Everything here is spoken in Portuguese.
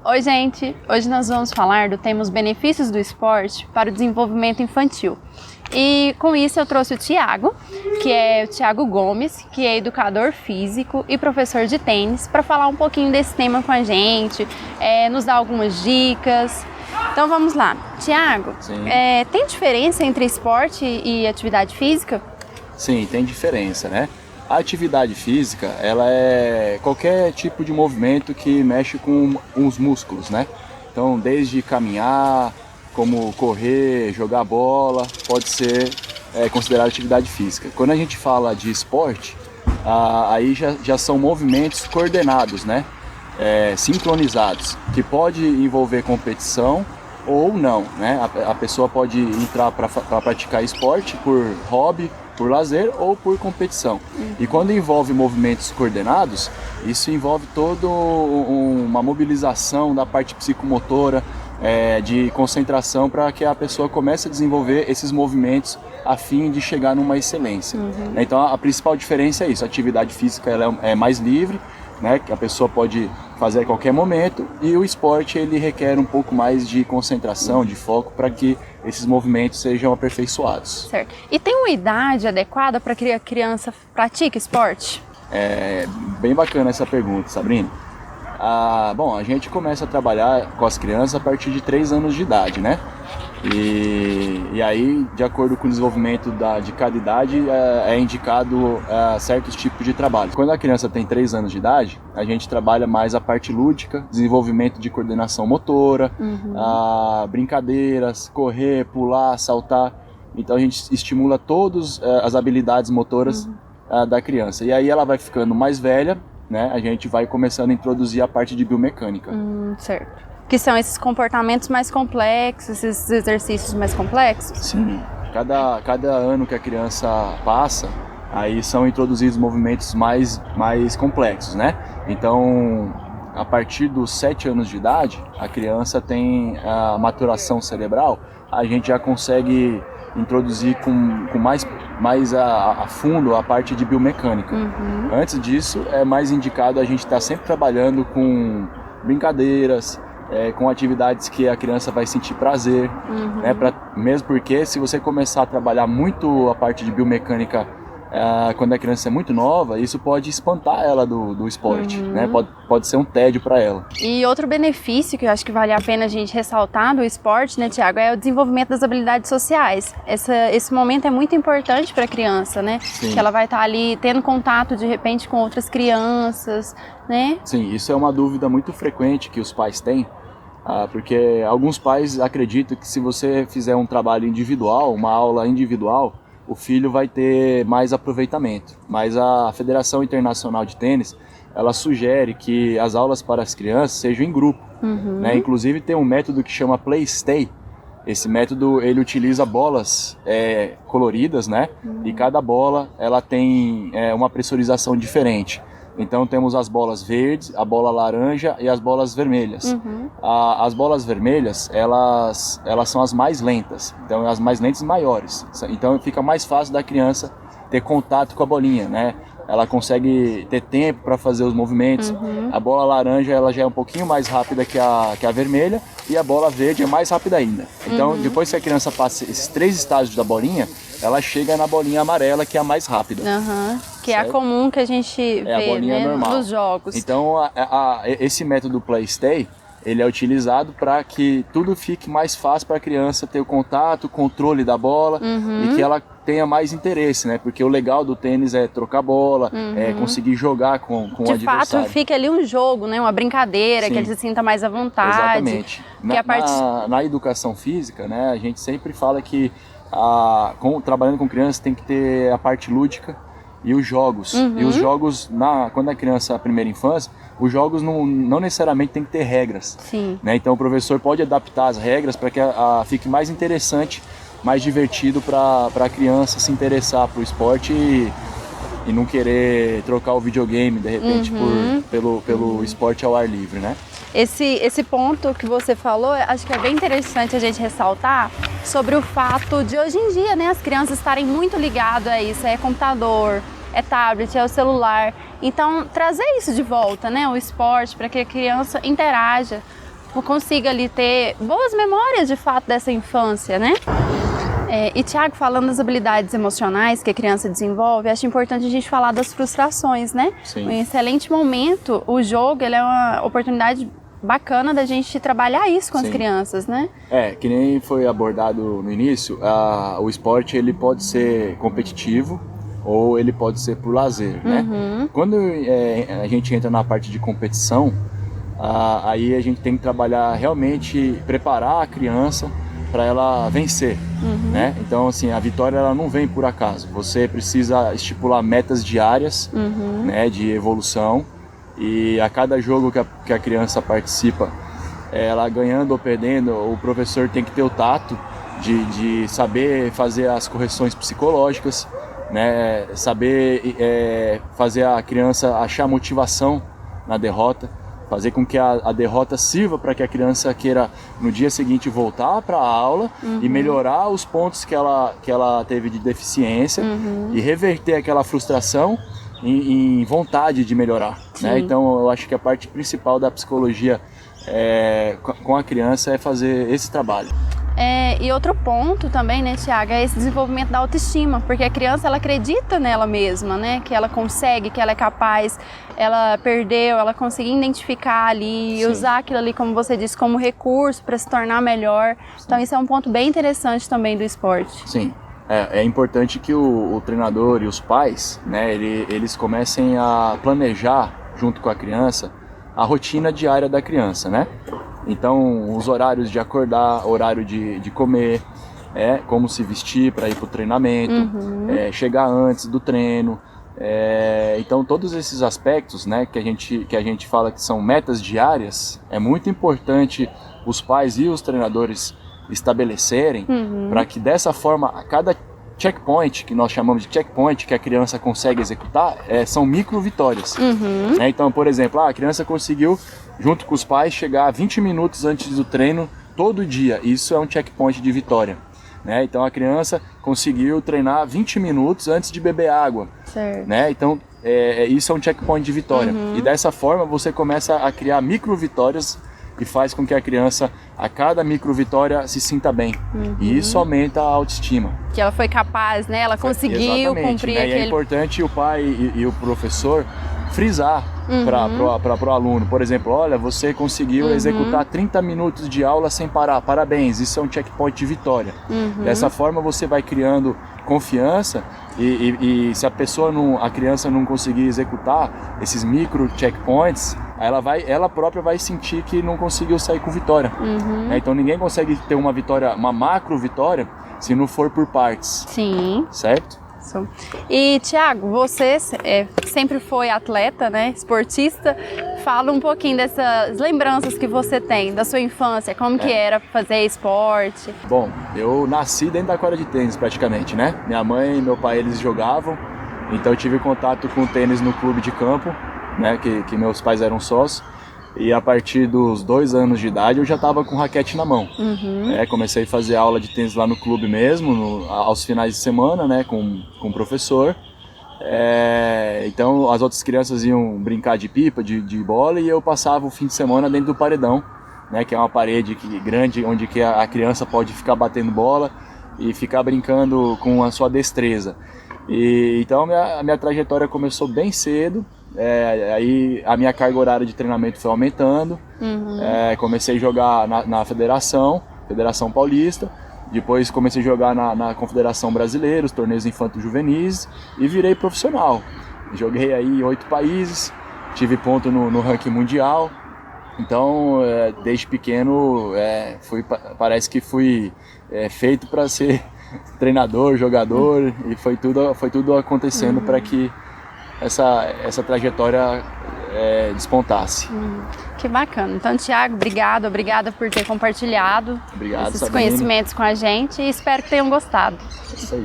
Oi, gente! Hoje nós vamos falar do tema os benefícios do esporte para o desenvolvimento infantil. E com isso eu trouxe o Thiago, que é o Thiago Gomes, que é educador físico e professor de tênis, para falar um pouquinho desse tema com a gente, nos dar algumas dicas. Então vamos lá. Thiago, tem diferença entre esporte e atividade física? Sim, tem diferença, né? A atividade física, ela é qualquer tipo de movimento que mexe com os músculos, né? Então, desde caminhar, como correr, jogar bola, pode ser considerado atividade física. Quando a gente fala de esporte, aí já são movimentos coordenados, né? Sincronizados, que pode envolver competição ou não, né? A pessoa pode entrar para praticar esporte por hobby, por lazer ou por competição. E quando envolve movimentos coordenados, isso envolve toda uma mobilização da parte psicomotora, de concentração, para que a pessoa comece a desenvolver esses movimentos a fim de chegar numa excelência. Então a principal diferença é isso: a atividade física ela é mais livre, né, que a pessoa pode fazer a qualquer momento, e o esporte ele requer um pouco mais de concentração, de foco, para que esses movimentos sejam aperfeiçoados. Certo. E tem uma idade adequada para que a criança pratique esporte? É bem bacana essa pergunta, Sabrina. Bom, a gente começa a trabalhar com as crianças a partir de 3 anos de idade, né? E aí, de acordo com o desenvolvimento de cada idade, é indicado certos tipos de trabalho. Quando a criança tem 3 anos de idade, a gente trabalha mais a parte lúdica, desenvolvimento de coordenação motora, brincadeiras, correr, pular, saltar. Então a gente estimula todas as habilidades motoras da criança. E aí ela vai ficando mais velha, né? A gente vai começando a introduzir a parte de biomecânica. Certo. Que são esses comportamentos mais complexos, esses exercícios mais complexos? Sim. Cada ano que a criança passa, aí são introduzidos movimentos mais complexos, né? Então, a partir dos 7 anos de idade, a criança tem a maturação cerebral, a gente já consegue introduzir com mais a fundo a parte de biomecânica. Antes disso, é mais indicado a gente estar sempre trabalhando com brincadeiras, com atividades que a criança vai sentir prazer, né? Mesmo porque se você começar a trabalhar muito a parte de biomecânica quando a criança é muito nova, isso pode espantar ela do esporte, né? Pode ser um tédio para ela. E outro benefício que eu acho que vale a pena a gente ressaltar do esporte, né, Thiago, é o desenvolvimento das habilidades sociais. Esse momento é muito importante para a criança, né? Sim. Que ela vai estar ali tendo contato de repente com outras crianças, né? Sim, isso é uma dúvida muito frequente que os pais têm, porque alguns pais acreditam que se você fizer um trabalho individual, uma aula individual, o filho vai ter mais aproveitamento. Mas a Federação Internacional de Tênis, ela sugere que as aulas para as crianças sejam em grupo, né? Inclusive tem um método que chama Play Stay. Esse método ele utiliza bolas coloridas, né? E cada bola ela tem uma pressurização diferente. Então temos as bolas verdes, a bola laranja e as bolas vermelhas. As bolas vermelhas, elas são as mais lentas, então as mais lentas e maiores. Então fica mais fácil da criança ter contato com a bolinha, né? Ela consegue ter tempo para fazer os movimentos. A bola laranja ela já é um pouquinho mais rápida que a vermelha, e a bola verde é mais rápida ainda. Então depois que a criança passa esses 3 estágios da bolinha, ela chega na bolinha amarela, que é a mais rápida. Que é a comum que a gente vê, a bolinha normal nos jogos. Então esse método Play Stay, ele é utilizado para que tudo fique mais fácil para a criança ter o contato, o controle da bola, e que ela tenha mais interesse, né? Porque o legal do tênis é trocar bola, conseguir jogar com o adversário. De fato, fica ali um jogo, né? Uma brincadeira, que ele se sinta mais à vontade. Exatamente. Na educação física, né, a gente sempre fala que trabalhando com crianças tem que ter a parte lúdica e os jogos. E os jogos, quando a criança é a primeira infância, os jogos não necessariamente tem que ter regras. Né? Então o professor pode adaptar as regras para que fique mais interessante, mais divertido para a criança se interessar por esporte e não querer trocar o videogame de repente pelo esporte ao ar livre, né? Esse ponto que você falou, acho que é bem interessante a gente ressaltar sobre o fato de hoje em dia, né, as crianças estarem muito ligadas a isso, é computador, é tablet, é o celular. Então, trazer isso de volta, né, o esporte, para que a criança interaja consiga ali ter boas memórias de fato dessa infância, né? E Thiago, falando das habilidades emocionais que a criança desenvolve, acho importante a gente falar das frustrações, né? Sim. Um excelente momento, o jogo, ele é uma oportunidade bacana da gente trabalhar isso com as crianças, né? Que nem foi abordado no início, o esporte ele pode ser competitivo ou ele pode ser por lazer, né? Quando a gente entra na parte de competição, aí a gente tem que trabalhar realmente, preparar a criança para ela vencer, né? Então, assim, a vitória ela não vem por acaso. Você precisa estipular metas diárias, né, de evolução, e a cada jogo que a criança participa, ela ganhando ou perdendo, o professor tem que ter o tato de saber fazer as correções psicológicas, né? Saber fazer a criança achar motivação na derrota, fazer com que a derrota sirva para que a criança queira no dia seguinte voltar para a aula e melhorar os pontos que ela teve de deficiência e reverter aquela frustração em vontade de melhorar, né? Então eu acho que a parte principal da psicologia com a criança é fazer esse trabalho. E outro ponto também, né, Thiago, é esse desenvolvimento da autoestima, porque a criança, ela acredita nela mesma, né, que ela consegue, que ela é capaz, ela perdeu, ela conseguiu identificar ali e usar aquilo ali, como você disse, como recurso para se tornar melhor. Então isso é um ponto bem interessante também do esporte. Sim, é importante que o treinador e os pais, né, eles comecem a planejar junto com a criança a rotina diária da criança, né? Então, os horários de acordar, horário de comer, como se vestir para ir para o treinamento, chegar antes do treino. Então, todos esses aspectos, né, que a gente fala que são metas diárias, é muito importante os pais e os treinadores estabelecerem para que dessa forma, a cada checkpoint, que nós chamamos de checkpoint, que a criança consegue executar, são micro vitórias. Então, por exemplo, a criança conseguiu, junto com os pais, chegar 20 minutos antes do treino todo dia. Isso é um checkpoint de vitória, né? Então a criança conseguiu treinar 20 minutos antes de beber água, né? Então isso é um checkpoint de vitória. E dessa forma você começa a criar micro vitórias e faz com que a criança, a cada micro vitória, se sinta bem. E isso aumenta a autoestima. Que ela foi capaz, né? Ela conseguiu cumprir aquele... E é importante o pai e o professor frisar para o aluno. Por exemplo, olha, você conseguiu executar 30 minutos de aula sem parar. Parabéns, isso é um checkpoint de vitória. Dessa forma você vai criando confiança e se a criança não conseguir executar esses micro checkpoints, ela própria vai sentir que não conseguiu sair com vitória. Então ninguém consegue ter uma vitória, uma macro vitória, se não for por partes. Sim. Certo? E Thiago, você sempre foi atleta, né, esportista. Fala um pouquinho dessas lembranças que você tem da sua infância, como que era fazer esporte. Bom, eu nasci dentro da quadra de tênis praticamente, né? Minha mãe e meu pai, eles jogavam, então eu tive contato com o tênis no clube de campo, né, que meus pais eram sócios. E a partir dos 2 anos de idade eu já estava com raquete na mão. Comecei a fazer aula de tênis lá no clube mesmo, aos finais de semana, né, com o professor. Então as outras crianças iam brincar de pipa, de bola, e eu passava o fim de semana dentro do paredão, né, que é uma parede grande onde que a criança pode ficar batendo bola e ficar brincando com a sua destreza. Então a minha trajetória começou bem cedo. Aí a minha carga horária de treinamento foi aumentando. Comecei a jogar na Federação Paulista, depois comecei a jogar na Confederação Brasileira, os torneios infanto-juvenis, e virei profissional. Joguei aí em 8 países, tive ponto no ranking mundial. Então, desde pequeno, parece que fui feito para ser treinador, jogador, e foi tudo acontecendo para que essa trajetória despontasse. Que bacana. Então, Thiago, obrigada por ter compartilhado esses Sabine. conhecimentos com a gente, e espero que tenham gostado. Isso aí.